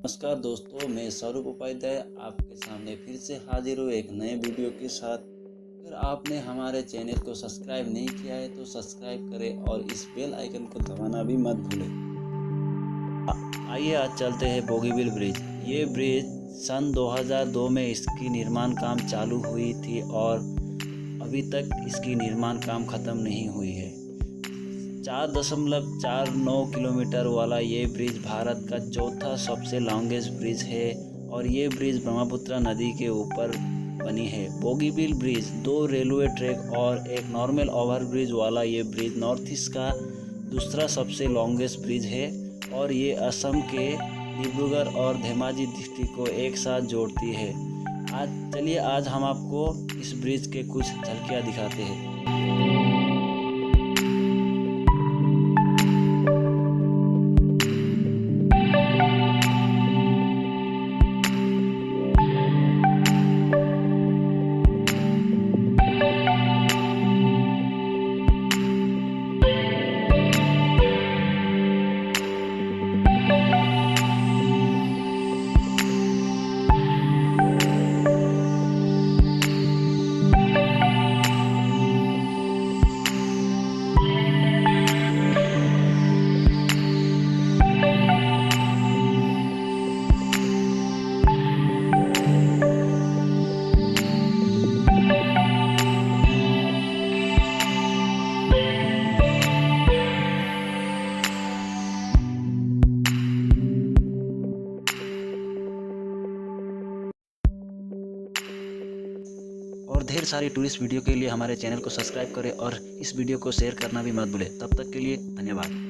नमस्कार दोस्तों, मैं स्वरूप उपाध्याय आपके सामने फिर से हाजिर हूँ एक नए वीडियो के साथ। अगर आपने हमारे चैनल को सब्सक्राइब नहीं किया है तो सब्सक्राइब करें और इस बेल आइकन को दबाना भी मत भूलें। आइए आज चलते हैं बोगीबिल ब्रिज। ये ब्रिज सन 2002 में इसकी निर्माण काम चालू हुई थी और अभी तक इसकी निर्माण काम ख़त्म नहीं हुई है। 4.49 किलोमीटर वाला ये ब्रिज भारत का चौथा सबसे लॉन्गेस्ट ब्रिज है और ये ब्रिज ब्रह्मपुत्र नदी के ऊपर बनी है। बोगीबिल ब्रिज 2 रेलवे ट्रैक और एक नॉर्मल ओवर ब्रिज वाला ये ब्रिज नॉर्थ ईस्ट का दूसरा सबसे लॉन्गेस्ट ब्रिज है और ये असम के डिब्रूगढ़ और धेमाजी डिस्ट्रिक्ट को एक साथ जोड़ती है। आज हम आपको इस ब्रिज के कुछ झलकियाँ दिखाते हैं। और ढेर सारी टूरिस्ट वीडियो के लिए हमारे चैनल को सब्सक्राइब करें और इस वीडियो को शेयर करना भी मत भूलें। तब तक के लिए धन्यवाद।